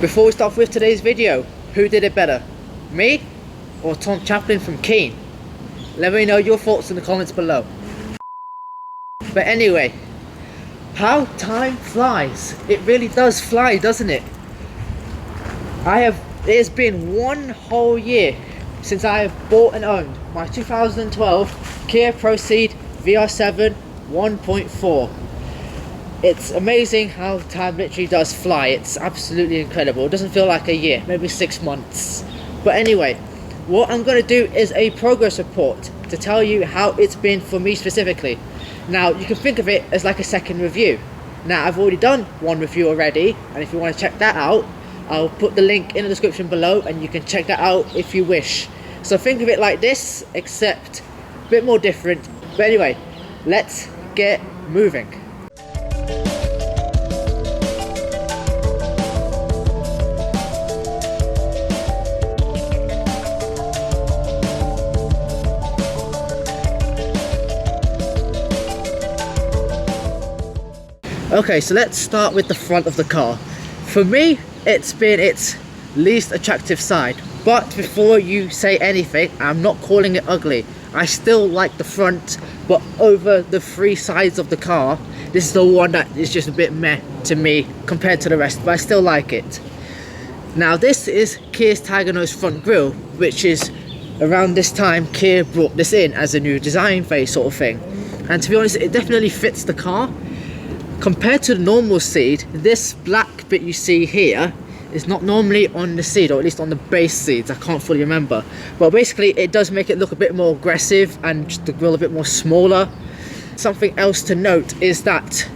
Before we start with today's video, who did it better? Me or Tom Chaplin from Keen? Let me know your thoughts in the comments below. But anyway, how time flies. It really does fly, doesn't it? It has been one whole year since I have bought and owned my 2012 kiaprocee'd VR-7 1.4. It's amazing how time literally does fly. It's absolutely incredible. It doesn't feel like a year, maybe 6 months. But anyway, what I'm going to do is a progress report to tell you how it's been for me specifically. Now, you can think of it as like a second review. Now, I've already done one review already, and if you want to check that out, I'll put the link in the description below and you can check that out if you wish. So think of it like this, except a bit more different. But anyway, let's get moving. Okay, so let's start with the front of the car. For me, it's been its least attractive side. But before you say anything, I'm not calling it ugly. I still like the front, but over the three sides of the car, this is the one that is just a bit meh to me compared to the rest, but I still like it. Now, this is Kia's Tiger Nose front grille, which is around this time Kia brought this in as a new design phase sort of thing. And to be honest, it definitely fits the car. Compared to the normal Cee'd, this black bit you see here is not normally on the Cee'd, or at least on the base Cee'ds. I can't fully remember, but basically it does make it look a bit more aggressive and the grille a bit more smaller. Something else to note is that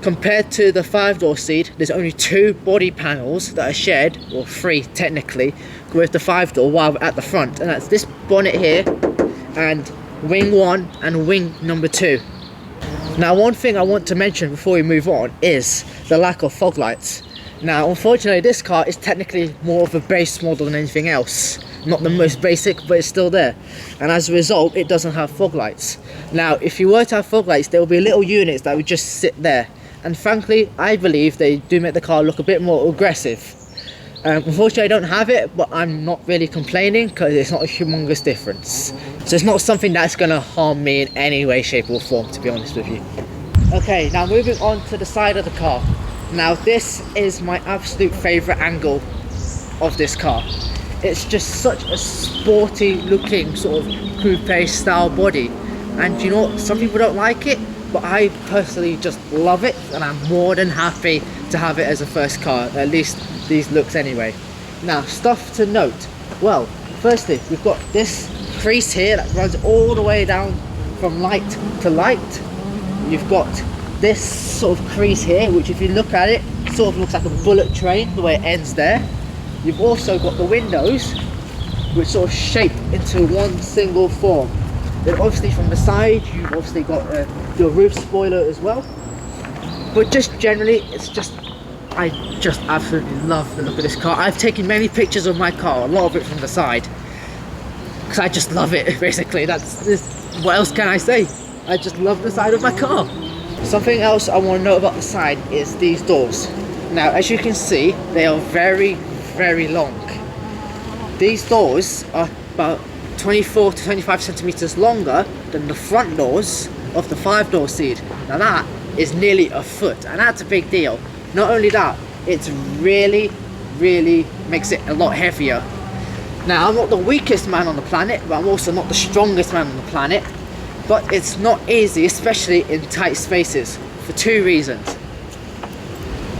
compared to the 5-door Cee'd, there's only 2 body panels that are shared, or 3 technically, with the 5-door while at the front, and that's this bonnet here and wing 1 and wing number 2. Now, one thing I want to mention before we move on is the lack of fog lights. Now, unfortunately, this car is technically more of a base model than anything else. Not the most basic, but it's still there. And as a result, it doesn't have fog lights. Now, if you were to have fog lights, there will be little units that would just sit there. And frankly, I believe they do make the car look a bit more aggressive. Unfortunately, I don't have it, but I'm not really complaining because it's not a humongous difference. So it's not something that's going to harm me in any way, shape or form, to be honest with you. Okay, now moving on to the side of the car. Now, this is my absolute favourite angle of this car. It's just such a sporty looking sort of coupe style body. And you know what, some people don't like it, but I personally just love it, and I'm more than happy to have it as a first car, at least these looks anyway. Now, stuff to note. Well, firstly, we've got this crease here that runs all the way down from light to light. You've got this sort of crease here, which if you look at it, sort of looks like a bullet train, the way it ends there. You've also got the windows, which sort of shape into one single form. Then obviously from the side, you've obviously got your roof spoiler as well. But just generally, I just absolutely love the look of this car. I've taken many pictures of my car, a lot of it from the side, because I just love it, basically. What else can I say? I just love the side of my car. Something else I want to know about the side is these doors. Now, as you can see, they are very, very long. These doors are about 24 to 25 centimeters longer than the front doors of the 5-door Cee'd. Now that is nearly a foot, and that's a big deal. Not only that, it's really makes it a lot heavier. Now, I'm not the weakest man on the planet, but I'm also not the strongest man on the planet. But it's not easy, especially in tight spaces, for 2 reasons.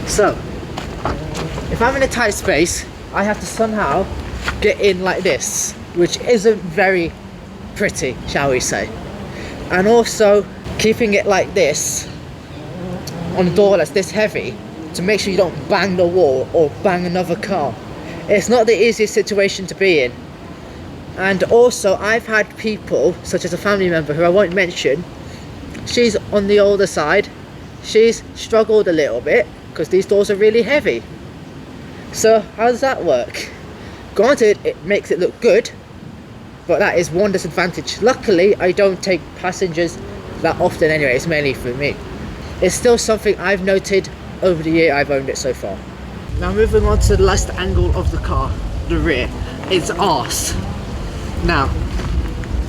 So, if I'm in a tight space, I have to somehow get in like this, which isn't very pretty, shall we say. And also, keeping it like this on a door that's this heavy, to make sure you don't bang the wall or bang another car. It's not the easiest situation to be in. And also, I've had people, such as a family member who I won't mention, she's on the older side, she's struggled a little bit because these doors are really heavy. So how does that work? Granted, it makes it look good, but that is one disadvantage. Luckily, I don't take passengers that often anyway, it's mainly for me. It's still something I've noted over the year I've owned it so far. Now moving on to the last angle of the car, the rear. It's arse. Now,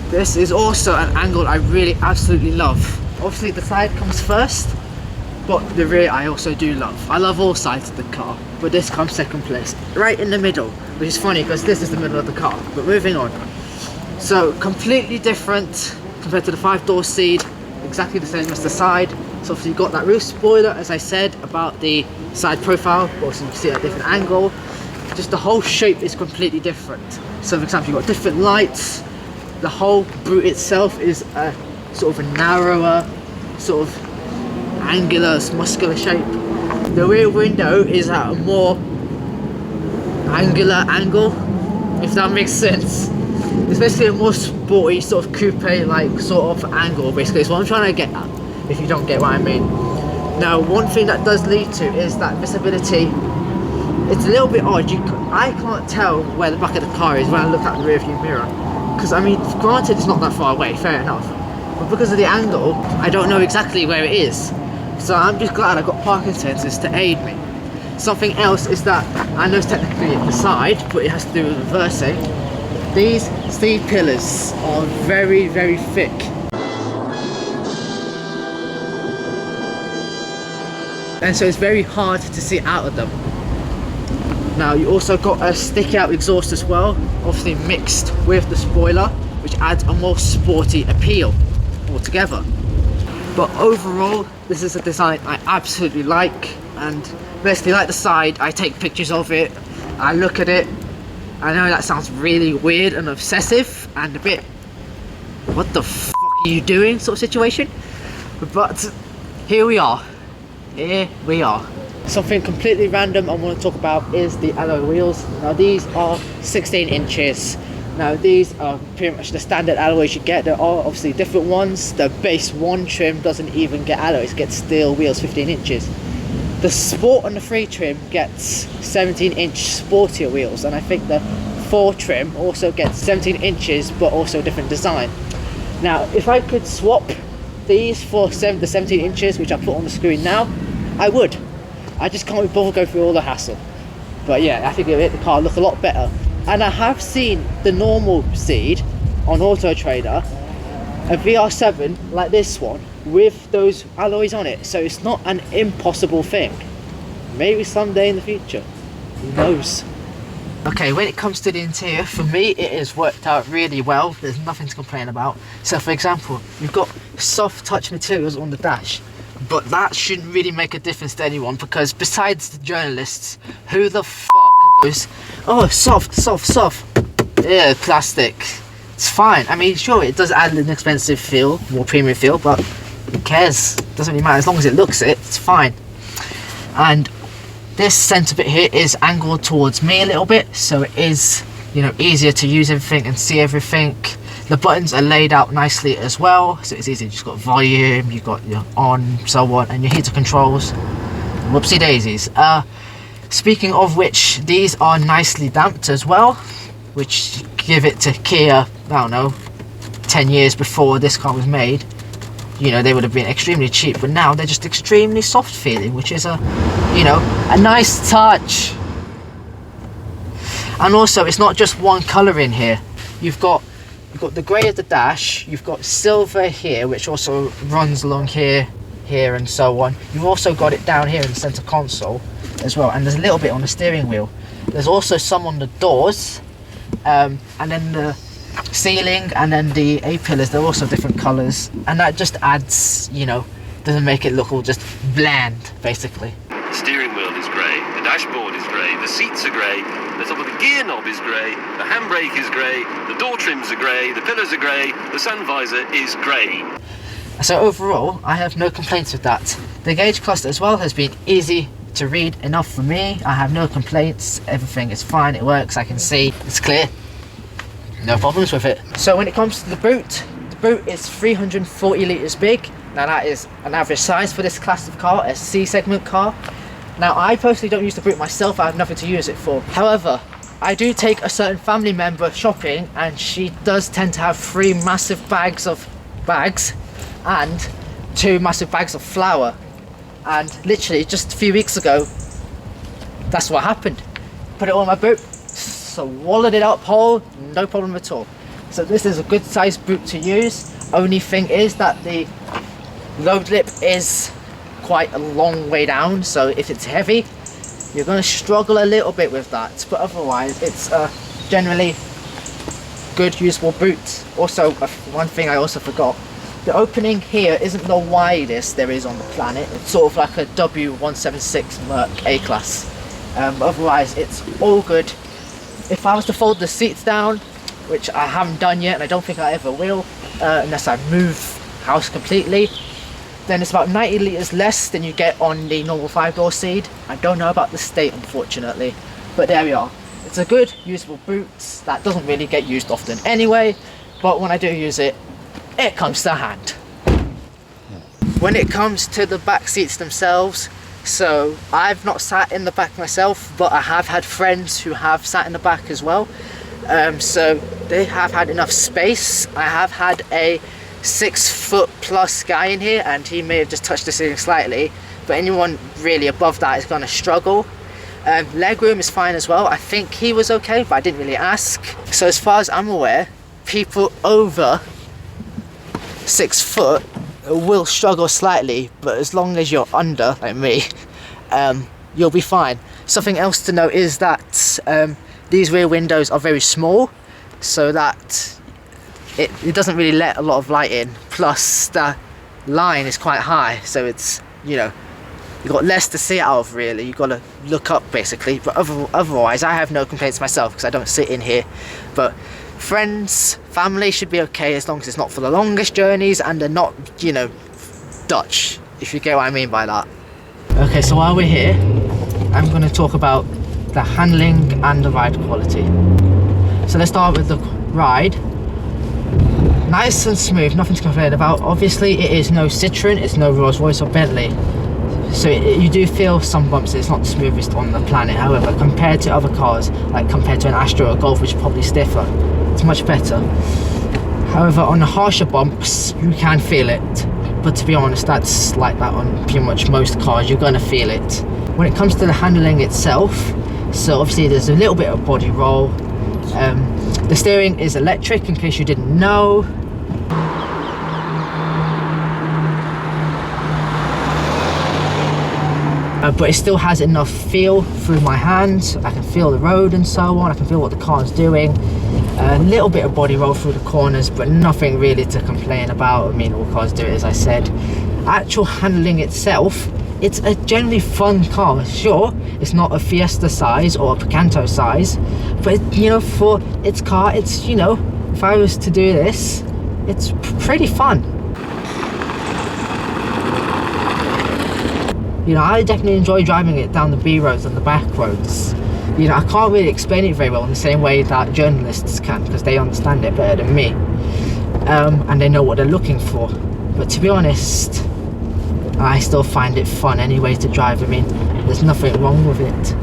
this is also an angle I really absolutely love. Obviously the side comes first, but the rear I also do love. I love all sides of the car, but this comes second place. Right in the middle, which is funny because this is the middle of the car. But moving on. So completely different compared to the 5-door Cee'd, exactly the same as the side. So obviously you've got that roof spoiler, as I said, about the side profile, but also you can see at a different angle. Just the whole shape is completely different. So for example, you've got different lights. The whole boot itself is a sort of a narrower, sort of angular, muscular shape. The rear window is at a more angular angle, if that makes sense. It's basically a more sporty sort of coupe like sort of angle, basically is what I'm trying to get at, if you don't get what I mean. Now one thing that does lead to is that visibility. It's a little bit odd. I can't tell where the back of the car is when I look at the rear view mirror, because I mean granted it's not that far away, fair enough, but because of the angle I don't know exactly where it is. So I'm just glad I got parking sensors to aid me. Something else is that I know it's technically at the side, but it has to do with reversing. These Cee'd pillars are very, very thick. And so it's very hard to see out of them. Now you also got a sticky out exhaust as well, obviously mixed with the spoiler, which adds a more sporty appeal altogether. But overall, this is a design I absolutely like, and basically like the side, I take pictures of it, I look at it. I know that sounds really weird and obsessive and a bit, what the f are you doing sort of situation, but here we are. Something completely random I want to talk about is the alloy wheels. Now these are 16 inches. Now these are pretty much the standard alloys you get. There are obviously different ones. The base 1 trim doesn't even get alloys, it gets steel wheels 15 inches. The Sport and the 3 trim gets 17-inch sportier wheels, and I think the 4 trim also gets 17 inches but also a different design. Now if I could swap these for the 17 inches which I put on the screen now, I would. I just can't be bothered going through all the hassle. But yeah, I think it would make the car look a lot better. And I have seen the normal Cee'd on Auto Trader, a VR-7 like this one with those alloys on it, so it's not an impossible thing. Maybe someday in the future, who knows. Okay, when it comes to the interior, for me it has worked out really well. There's nothing to complain about. So for example, you've got soft touch materials on the dash, but that shouldn't really make a difference to anyone, because besides the journalists, who the fuck goes, oh soft, yeah, plastic, it's fine. I mean sure, it does add an expensive feel, more premium feel, but who cares? Doesn't really matter, as long as it looks it's fine. And this centre bit here is angled towards me a little bit, so it is, you know, easier to use everything and see everything. The buttons are laid out nicely as well, so it's easy. You've just got volume, you've got your on, so on, and your heater controls. Whoopsie daisies. Speaking of which, these are nicely damped as well, which give it to Kia, I don't know, 10 years before this car was made. You know, they would have been extremely cheap, but now they're just extremely soft feeling, which is a, you know, a nice touch. And also, it's not just one colour in here. You've got the grey of the dash, you've got silver here, which also runs along here, and so on. You've also got it down here in the centre console as well, and there's a little bit on the steering wheel. There's also some on the doors, and then the ceiling, and then the A-pillars, they're also different colours, and that just adds, you know, doesn't make it look all just bland, basically. The steering wheel is grey, the dashboard is grey, the seats are grey, the top of the gear knob is grey, the handbrake is grey, the door trims are grey, the pillars are grey, the sun visor is grey. So overall, I have no complaints with that. The gauge cluster as well has been easy to read enough for me. I have no complaints, everything is fine, it works, I can see, it's clear. No problems with it. So when it comes to the boot is 340 litres big. Now that is an average size for this class of car, a C segment car. Now I personally don't use the boot myself, I have nothing to use it for. However, I do take a certain family member shopping, and she does tend to have 3 massive bags and 2 massive bags of flour. And literally just a few weeks ago, that's what happened. Put it on my boot, swallowed it up whole, no problem at all. So this is a good sized boot to use. Only thing is that the load lip is quite a long way down, so if it's heavy, you're going to struggle a little bit with that, but otherwise it's generally good usable boot. Also, one thing I also forgot, the opening here isn't the widest there is on the planet. It's sort of like a W176 Merc A-class. Otherwise it's all good. If I was to fold the seats down, which I haven't done yet and I don't think I ever will, unless I move house completely, then it's about 90 litres less than you get on the normal 5-door Cee'd. I don't know about the state, unfortunately, but there we are. It's a good usable boot that doesn't really get used often anyway, but when I do use it, it comes to hand. When it comes to the back seats themselves, so I've not sat in the back myself, but I have had friends who have sat in the back as well. So they have had enough space. I have had a 6-foot+ guy in here, and he may have just touched the ceiling slightly, but anyone really above that is going to struggle. Legroom is fine as well. I think he was okay, but I didn't really ask. So as far as I'm aware, people over 6 foot will struggle slightly, but as long as you're under, like me, you'll be fine. Something else to note is that these rear windows are very small, so that it doesn't really let a lot of light in, plus the line is quite high, so it's, you know, you've got less to see out of really. You've got to look up basically, but otherwise I have no complaints myself because I don't sit in here. But friends, family should be okay as long as it's not for the longest journeys and they're not, you know, Dutch, if you get what I mean by that. Okay, so while we're here, I'm going to talk about the handling and the ride quality. So let's start with the ride. Nice and smooth, nothing to complain about. Obviously it is no Citroen, it's no Rolls Royce or Bentley, so you do feel some bumps. It's not the smoothest on the planet. However, compared to other cars, like compared to an Astra or a Golf, which is probably stiffer, it's much better. However, on the harsher bumps you can feel it, but to be honest, that's like that on pretty much most cars. You're going to feel it. When it comes to the handling itself, so obviously there's a little bit of body roll. The steering is electric, in case you didn't know. But it still has enough feel through my hands. I can feel the road and so on. I can feel what the car's doing. A little bit of body roll through the corners, but nothing really to complain about. I mean, all cars do it, as I said. Actual handling itself, it's a generally fun car. Sure, it's not a Fiesta size or a Picanto size, but you know, for its car, it's, you know, if I was to do this, it's pretty fun. You know, I definitely enjoy driving it down the B roads and the back roads. You know, I can't really explain it very well in the same way that journalists can, because they understand it better than me, and they know what they're looking for. But to be honest, I still find it fun anyway to drive. I mean, there's nothing wrong with it.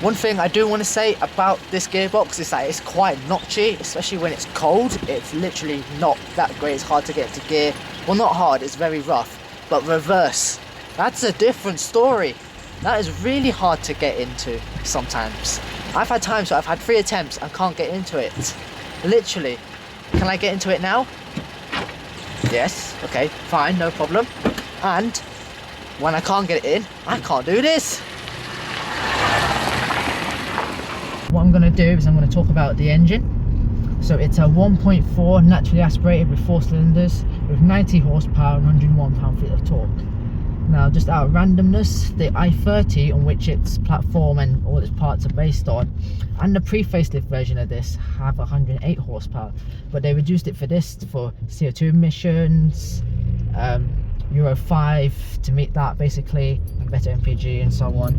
One thing I do want to say about this gearbox is that it's quite notchy, especially when it's cold. It's literally not that great. It's hard to get into gear. Well, not hard, it's very rough. But reverse, that's a different story. That is really hard to get into sometimes. I've had times where I've had 3 attempts and can't get into it. Literally. Can I get into it now? Yes. Okay, fine, no problem. And when I can't get it in, I can't do this. What I'm going to do is I'm going to talk about the engine. So it's a 1.4 naturally aspirated with 4 cylinders with 90 horsepower and 101 pound-feet of torque. Now, just out of randomness, the i30 on which its platform and all its parts are based on, and the pre-facelift version of this have 108 horsepower, but they reduced it for this for CO2 emissions, Euro 5 to meet that basically, and better MPG and so on.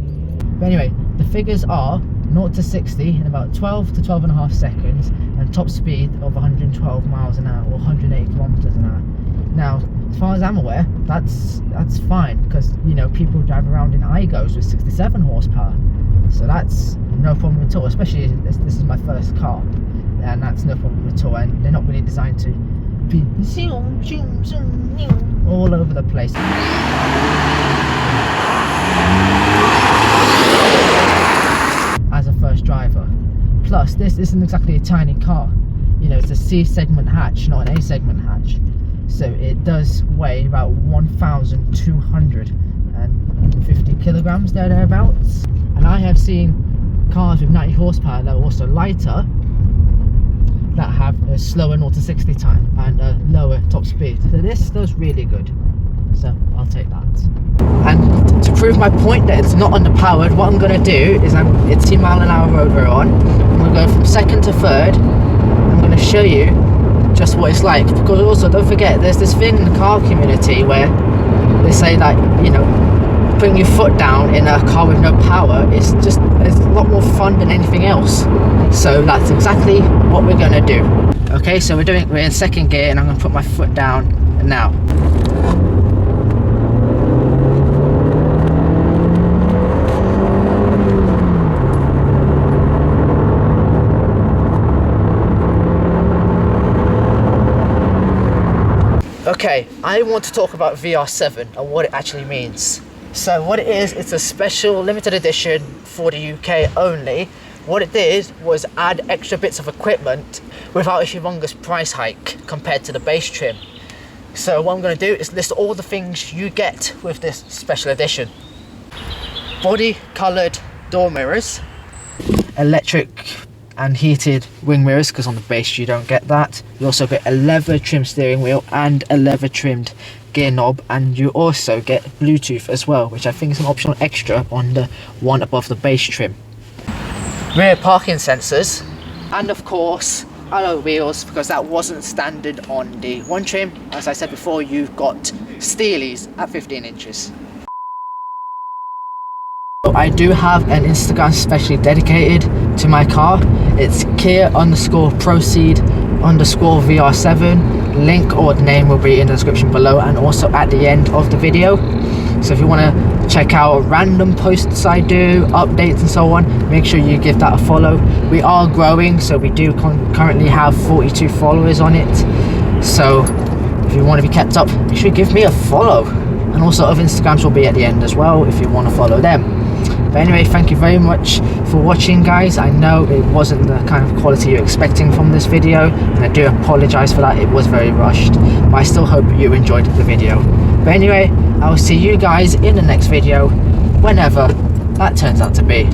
But anyway, the figures are 0 to 60 in about 12 to 12.5 seconds, and top speed of 112 miles an hour or 180 kilometers an hour. Now, as far as I'm aware, that's fine, because you know, people drive around in Igos with 67 horsepower, so that's no problem at all. Especially this is my first car, and that's no problem at all. And they're not really designed to be all over the place. As a first driver. Plus, this isn't exactly a tiny car. You know, it's a C segment hatch, not an A segment hatch. So it does weigh about 1,250 kilograms thereabouts. And I have seen cars with 90 horsepower that are also lighter, that have a slower 0 to 60 time and a lower top speed. So this does really good. So I'll take that. And to prove my point that it's not underpowered, what I'm going to do is it's 2 mile an hour road we're on. I'm going to go from second to third. I'm going to show you just what it's like, because also don't forget there's this thing in the car community where they say that, you know, putting your foot down in a car with no power is just, it's a lot more fun than anything else. So that's exactly what we're going to do. Okay, so we're in second gear and I'm going to put my foot down now. Okay, I want to talk about VR-7 and what it actually means. So what it is, it's a special limited edition for the UK only. What it did was add extra bits of equipment without a humongous price hike compared to the base trim. So what I'm going to do is list all the things you get with this special edition. Body coloured door mirrors, electric and heated wing mirrors, because on the base you don't get that. You also get a leather trimmed steering wheel and a leather trimmed gear knob, and you also get Bluetooth as well, which I think is an optional extra on the one above the base trim. Rear parking sensors, and of course alloy wheels, because that wasn't standard on the one trim. As I said before, you've got Steelies at 15 inches. I do have an Instagram specially dedicated to my car. It's kiaprocee'd _VR7. Link or the name will be in the description below and also at the end of the video. So if you want to check out random posts I do, updates and so on, make sure you give that a follow. We are growing, so we do currently have 42 followers on it. So if you want to be kept up, make sure you give me a follow. And also other Instagrams will be at the end as well if you want to follow them. But anyway, thank you very much for watching, guys. I know it wasn't the kind of quality you're expecting from this video, and I do apologize for that. It was very rushed, but I still hope you enjoyed the video. But anyway, I will see you guys in the next video, whenever that turns out to be.